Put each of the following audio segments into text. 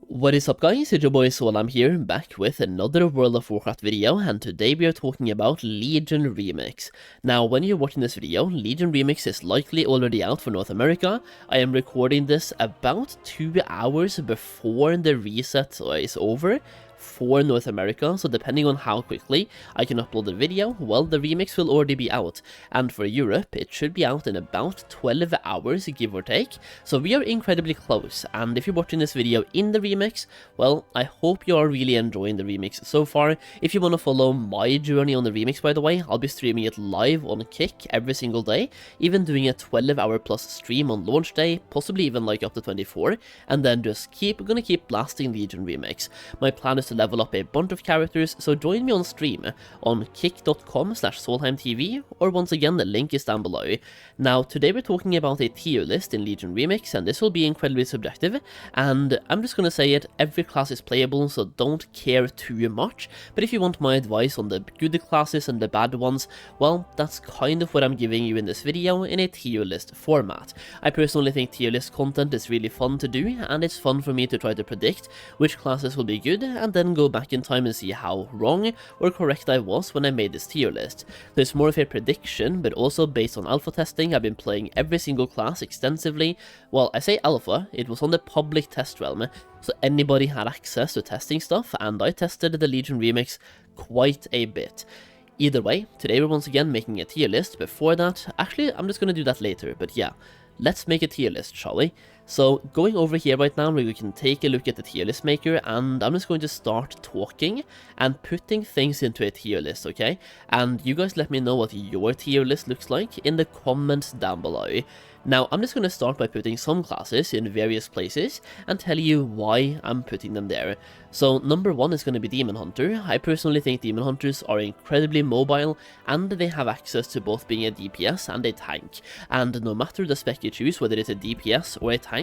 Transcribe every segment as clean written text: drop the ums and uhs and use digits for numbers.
What is up guys, it's your boy Solheim here, back with another World of Warcraft video, and today we are talking about Legion Remix. Now when you're watching this video, Legion Remix is likely already out for North America. I am recording this about 2 hours before the reset is over for North America, so depending on how quickly I can upload the video, well, the remix will already be out, and for Europe it should be out in about 12 hours, give or take, so we are incredibly close. And if you're watching this video in the remix, well, I hope you are really enjoying the remix so far. If you want to follow my journey on the remix, by the way, I'll be streaming it live on Kick every single day, even doing a 12-hour plus stream on launch day, possibly even like up to 24, and then just gonna keep blasting Legion Remix. My plan is to level up a bunch of characters, so join me on stream on kick.com/solheimtv, or once again the link is down below. Now today we're talking about a tier list in Legion Remix, and this will be incredibly subjective, and I'm just gonna say it, every class is playable, so don't care too much, but if you want my advice on the good classes and the bad ones, well, that's kind of what I'm giving you in this video in a tier list format. I personally think tier list content is really fun to do, and it's fun for me to try to predict which classes will be good, and then go back in time and see how wrong or correct I was when I made this tier list. There's more of a prediction, but also based on alpha testing. I've been playing every single class extensively. Well, I say alpha, it was on the public test realm, so anybody had access to testing stuff, and I tested the Legion Remix quite a bit. Either way, today we're once again making a tier list. Before that, actually I'm just gonna do that later, but yeah, let's make a tier list, shall we? So going over here right now, we can take a look at the tier list maker, and I'm just going to start talking and putting things into a tier list, okay? And you guys let me know what your tier list looks like in the comments down below. Now, I'm just going to start by putting some classes in various places and tell you why I'm putting them there. So, number one is going to be Demon Hunter. I personally think Demon Hunters are incredibly mobile, and they have access to both being a DPS and a tank. And no matter the spec you choose, whether it's a DPS or a tank,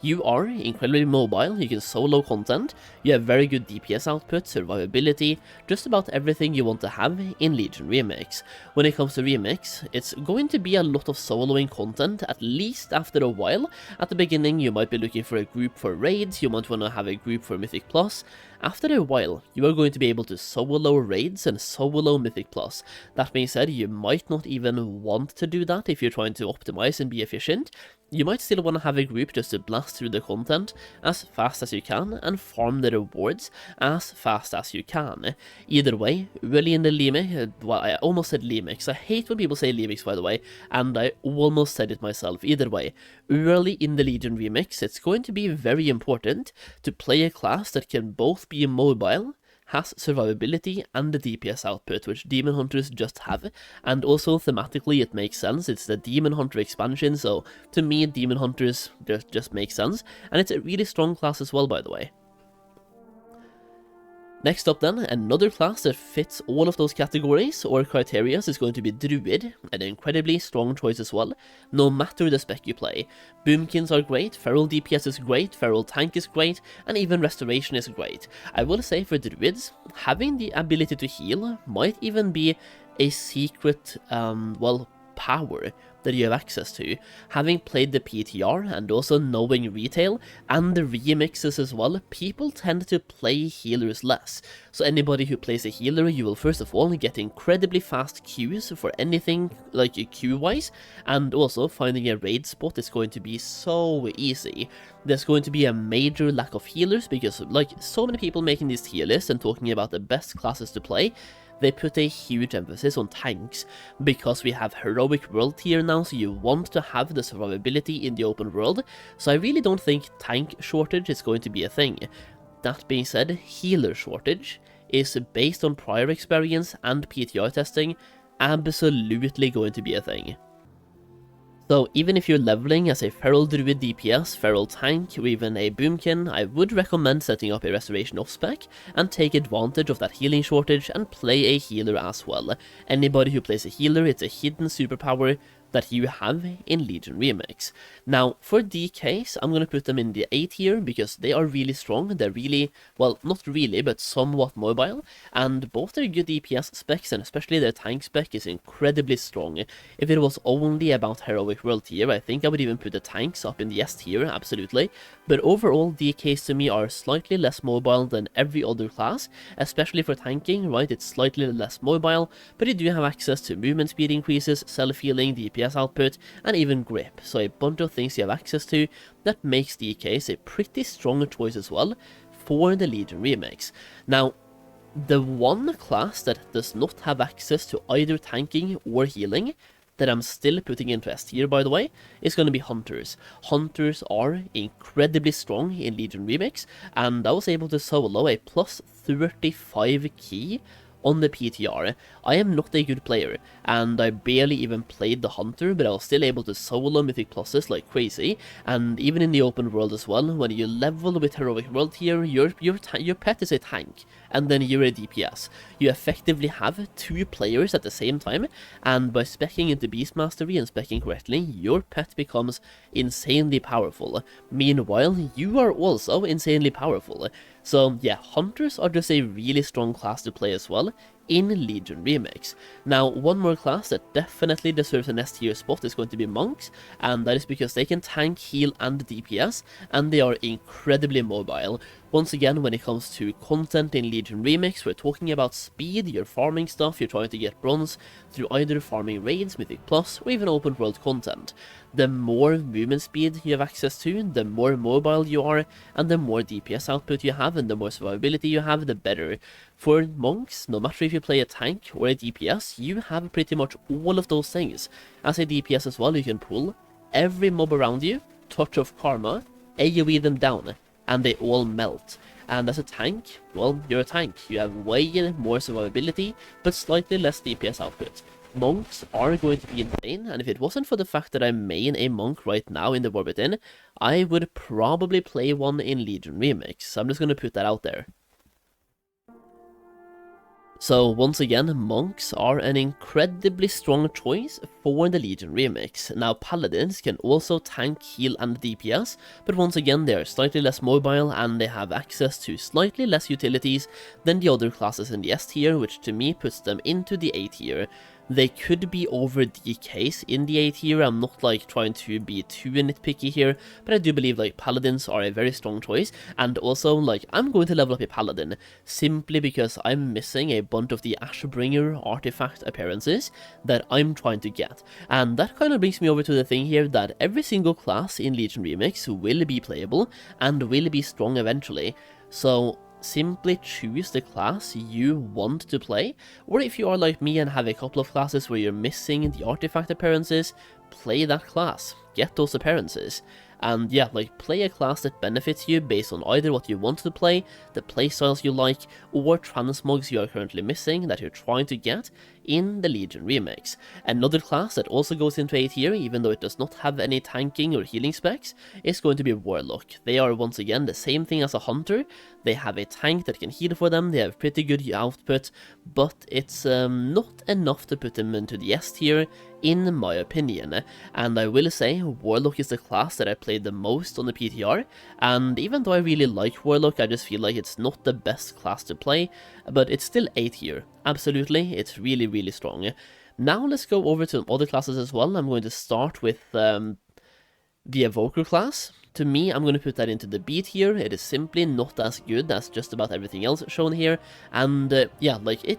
you are incredibly mobile, you can solo content, you have very good DPS output, survivability, just about everything you want to have in Legion Remix. When it comes to Remix, it's going to be a lot of soloing content, at least after a while. At the beginning you might be looking for a group for raids, you might want to have a group for Mythic Plus. After a while, you are going to be able to solo raids and solo Mythic Plus. That being said, you might not even want to do that if you're trying to optimize and be efficient. You might still want to have a group just to blast through the content as fast as you can and farm the rewards as fast as you can. Either way, early in the Remix, well, I almost said Remix, I hate when people say Remix, by the way, and I almost said it myself. Either way, early in the Legion Remix, it's going to be very important to play a class that can both be mobile, has survivability, and the DPS output, which Demon Hunters just have, and also thematically it makes sense. It's the Demon Hunter expansion, so to me Demon Hunters just make sense, and it's a really strong class as well, by the way. Next up then, another class that fits all of those categories or criteria is going to be Druid, an incredibly strong choice as well, no matter the spec you play. Boomkins are great, Feral DPS is great, Feral Tank is great, and even Restoration is great. I will say for Druids, having the ability to heal might even be a secret, well, power that you have access to. Having played the PTR and also knowing retail and the remixes as well, people tend to play healers less. So anybody who plays a healer, you will first of all get incredibly fast queues for anything like queue-wise, and also finding a raid spot is going to be so easy. There's going to be a major lack of healers because like so many people making these tier lists and talking about the best classes to play, they put a huge emphasis on tanks, because we have heroic world tier now, so you want to have the survivability in the open world, so I really don't think tank shortage is going to be a thing. That being said, healer shortage is, based on prior experience and PTR testing, absolutely going to be a thing. So even if you're leveling as a Feral Druid DPS, Feral Tank, or even a Boomkin, I would recommend setting up a Restoration off-spec and take advantage of that healing shortage and play a healer as well. Anybody who plays a healer, it's a hidden superpower, that you have in Legion Remix. Now, for DKs, I'm going to put them in the A tier because they are really strong. They're really, well, not really, but somewhat mobile, and both their good DPS specs and especially their tank spec is incredibly strong. If it was only about Heroic World tier, I think I would even put the tanks up in the S tier, absolutely. But overall, DKs to me are slightly less mobile than every other class, especially for tanking, right? It's slightly less mobile, but you do have access to movement speed increases, self-healing, DPS output, and even grip. So a bunch of things you have access to that makes DKs a pretty strong choice as well for the Legion Remix. Now, the one class that does not have access to either tanking or healing, that I'm still putting into S tier, by the way, is going to be Hunters. Hunters are incredibly strong in Legion Remix, and I was able to solo a plus 35 key on the PTR. I am not a good player, and I barely even played the Hunter, but I was still able to solo Mythic Pluses like crazy, and even in the open world as well, when you level with Heroic World tier, your pet is a tank, and then you're a DPS. You effectively have two players at the same time, and by speccing into Beast Mastery and speccing correctly, your pet becomes insanely powerful. Meanwhile, you are also insanely powerful. So yeah, Hunters are just a really strong class to play as well in Legion Remix. Now, one more class that definitely deserves an S tier spot is going to be Monks, and that is because they can tank, heal, and DPS, and they are incredibly mobile. Once again, when it comes to content in Legion Remix, we're talking about speed, you're farming stuff, you're trying to get bronze through either farming raids, Mythic Plus, or even open world content. The more movement speed you have access to, the more mobile you are, and the more DPS output you have, and the more survivability you have, the better. For Monks, no matter if you play a tank or a DPS, you have pretty much all of those things. As a DPS as well, you can pull every mob around you, Touch of Karma, AoE them down, and they all melt. And as a tank, well, you're a tank. You have way more survivability, but slightly less DPS output. Monks are going to be insane, and if it wasn't for the fact that I main a monk right now in the War Within, I would probably play one in Legion Remix, so I'm just going to put that out there. So once again, Monks are an incredibly strong choice for the Legion Remix. Now, Paladins can also tank, heal, and DPS, but once again they are slightly less mobile and they have access to slightly less utilities than the other classes in the S tier, which to me puts them into the A tier. They could be over DKs in the A tier. I'm not like trying to be too nitpicky here, but I do believe like Paladins are a very strong choice, and also like I'm going to level up a Paladin simply because I'm missing a bunch of the Ashbringer artifact appearances that I'm trying to get. And that kind of brings me over to the thing here that every single class in Legion Remix will be playable and will be strong eventually. So simply choose the class you want to play, or if you are like me and have a couple of classes where you're missing the artifact appearances, play that class, get those appearances. And yeah, like play a class that benefits you based on either what you want to play, the playstyles you like, or transmogs you are currently missing that you're trying to get in the Legion Remix. Another class that also goes into A tier, even though it does not have any tanking or healing specs, is going to be Warlock. They are once again the same thing as a Hunter. They have a tank that can heal for them, they have pretty good output, but it's not enough to put them into the S tier, in my opinion. And I will say, Warlock is the class that I played the most on the PTR, and even though I really like Warlock, I just feel like it's not the best class to play, but it's still A tier. Absolutely, it's really strong. Now let's go over to other classes as well. I'm going to start with the Evoker class. To me, I'm going to put that into the B tier. It is simply not as good as just about everything else shown here, and yeah, like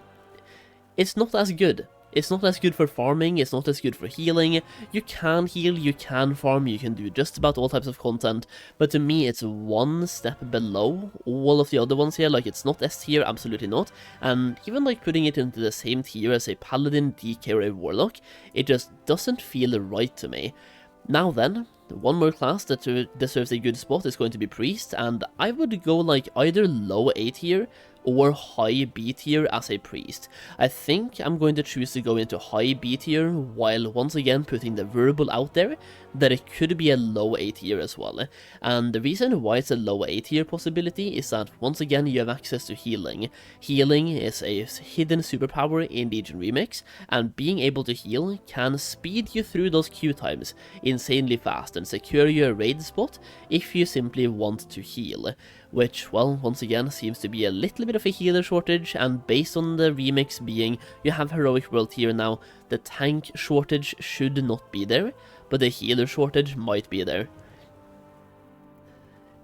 it's not as good. It's not as good for farming, it's not as good for healing. You can heal, you can farm, you can do just about all types of content, but to me it's one step below all of the other ones here. Like, it's not S tier, absolutely not, and even like putting it into the same tier as a Paladin, DK, or a Warlock, it just doesn't feel right to me. Now then, one more class that deserves a good spot is going to be Priest, and I would go like either low A tier or high B tier as a priest. I think I'm going to choose to go into high B tier, while once again putting the verbal out there that it could be a low A tier as well. And the reason why it's a low A tier possibility is that once again you have access to healing. Healing is a hidden superpower in Legion Remix, and being able to heal can speed you through those queue times insanely fast and secure your raid spot if you simply want to heal. Which, well, once again seems to be a little bit of a healer shortage, and based on the remix being you have heroic world tier now, the tank shortage should not be there, but the healer shortage might be there.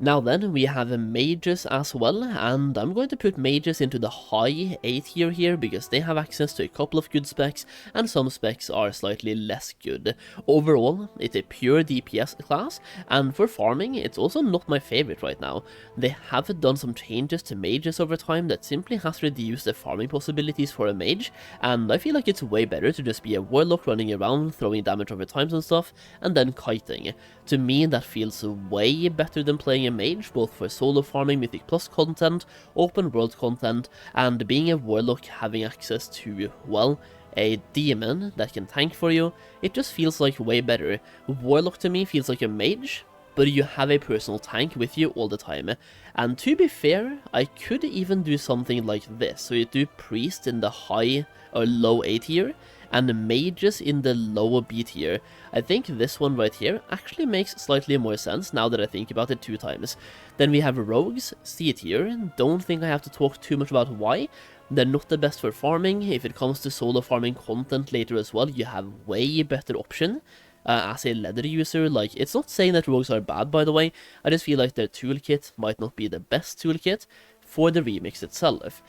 Now then, we have mages as well, and I'm going to put mages into the high A tier here because they have access to a couple of good specs, and some specs are slightly less good. Overall, it's a pure DPS class, and for farming, it's also not my favorite right now. They have done some changes to mages over time that simply has reduced the farming possibilities for a mage, and I feel like it's way better to just be a warlock running around, throwing damage over times and stuff, and then kiting. To me, that feels way better than playing a mage, both for solo farming, Mythic Plus content, open world content, and being a warlock having access to, well, a demon that can tank for you. It just feels like way better. Warlock to me feels like a mage, but you have a personal tank with you all the time. And to be fair, I could even do something like this, so you do priest in the high or low A tier, and mages in the lower B tier. I think this one right here actually makes slightly more sense now that I think about it 2 times. Then we have rogues, C tier. Don't think I have to talk too much about why. They're not the best for farming. If it comes to solo farming content later as well, you have way better option. As a leather user, like, it's not saying that rogues are bad, by the way, I just feel like their toolkit might not be the best toolkit for the remix itself.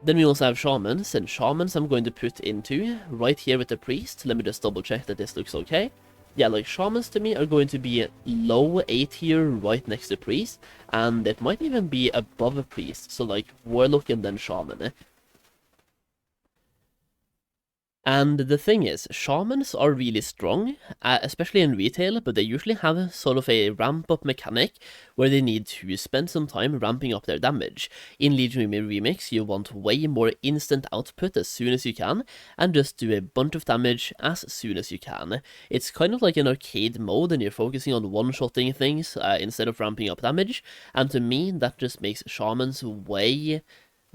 Then we also have shamans, and shamans I'm going to put into right here with the priest. Let me just double check that this looks okay. Yeah, like, shamans to me are going to be low A tier right next to priest, and it might even be above a priest, so like warlock and then shaman. And the thing is, shamans are really strong, especially in retail, but they usually have sort of a ramp-up mechanic where they need to spend some time ramping up their damage. In Legion Remix, you want way more instant output as soon as you can, and just do a bunch of damage as soon as you can. It's kind of like an arcade mode, and you're focusing on one-shotting things instead of ramping up damage, and to me, that just makes shamans way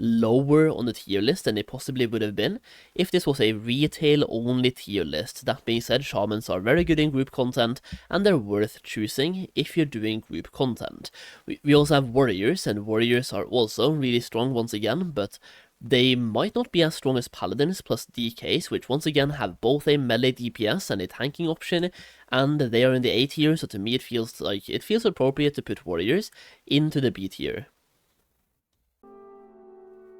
lower on the tier list than it possibly would have been if this was a retail only tier list. That being said, shamans are very good in group content, and they're worth choosing if you're doing group content. We also have warriors, and warriors are also really strong once again, but they might not be as strong as paladins plus DKs, which once again have both a melee DPS and a tanking option, and they are in the A tier, so to me it feels appropriate to put warriors into the B tier.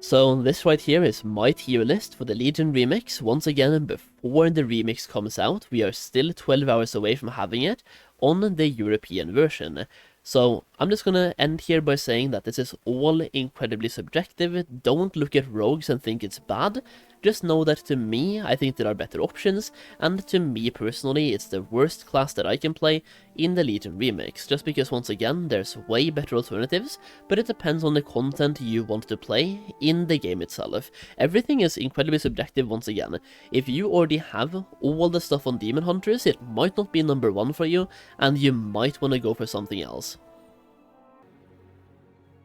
So this right here is my tier list for the Legion remix. Once again, before the remix comes out, we are still 12 hours away from having it on the European version. So I'm just gonna end here by saying that this is all incredibly subjective. Don't look at rogues and think it's bad. Just know that to me, I think there are better options, and to me personally, it's the worst class that I can play in the Legion remix, just because once again, there's way better alternatives, but it depends on the content you want to play in the game itself. Everything is incredibly subjective once again. If you already have all the stuff on Demon Hunters, it might not be number 1 for you, and you might want to go for something else.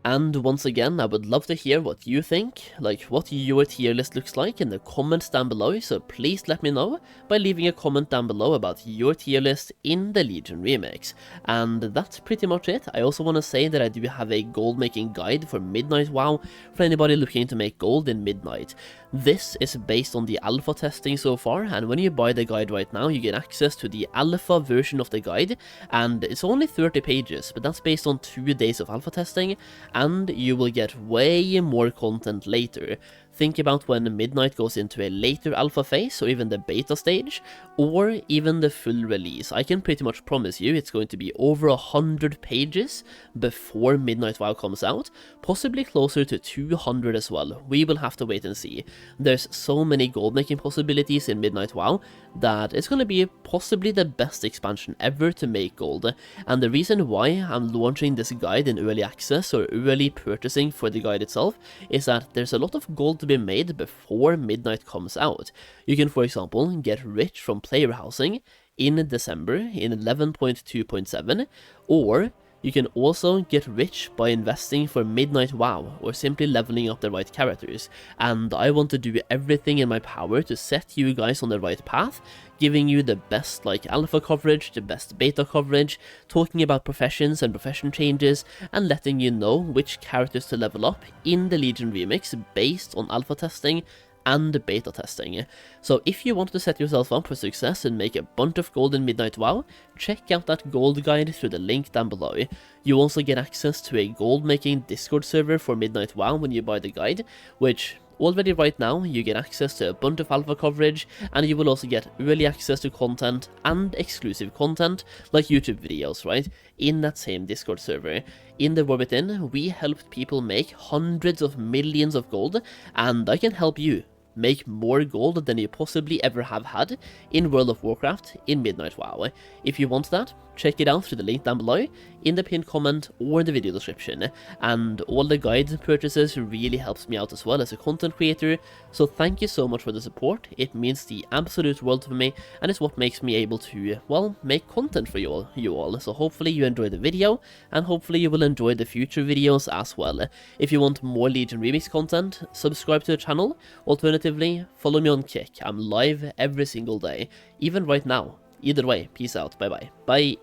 And once again, I would love to hear what you think, like what your tier list looks like in the comments down below, so please let me know by leaving a comment down below about your tier list in the Legion remix. And that's pretty much it. I also want to say that I do have a gold making guide for Midnight WoW for anybody looking to make gold in Midnight. This is based on the alpha testing so far, and when you buy the guide right now, you get access to the alpha version of the guide, and it's only 30 pages, but that's based on 2 days of alpha testing, and you will get way more content later. Think about when Midnight goes into a later alpha phase, or even the beta stage, or even the full release. I can pretty much promise you it's going to be over 100 pages before Midnight WoW comes out, possibly closer to 200 as well. We will have to wait and see. There's so many gold making possibilities in Midnight WoW that it's going to be possibly the best expansion ever to make gold, and the reason why I'm launching this guide in early access or early purchasing for the guide itself is that there's a lot of gold to be made before midnight comes out. You can, for example, get rich from player housing in December in 11.2.7, or you can also get rich by investing for Midnight WoW, or simply leveling up the right characters, and I want to do everything in my power to set you guys on the right path, giving you the best alpha coverage, the best beta coverage, talking about professions and profession changes, and letting you know which characters to level up in the Legion Remix based on alpha testing and beta testing. So if you want to set yourself up for success and make a bunch of gold in Midnight WoW, check out that gold guide through the link down below. You also get access to a gold making Discord server for Midnight WoW when you buy the guide, which already right now you get access to a bunch of alpha coverage, and you will also get early access to content and exclusive content like YouTube videos, right, in that same Discord server. In the War Within, we helped people make hundreds of millions of gold, and I can help you make more gold than you possibly ever have had in World of Warcraft in Midnight WoW. If you want that, check it out through the link down below, in the pinned comment or the video description, and all the guide purchases really helps me out as well as a content creator, so thank you so much for the support. It means the absolute world for me, and it's what makes me able to, well, make content for you all. So hopefully you enjoyed the video, and hopefully you will enjoy the future videos as well. If you want more Legion Remix content, subscribe to the channel. Alternatively, follow me on Kick. I'm live every single day, even right now. Either way, peace out, bye bye. Bye.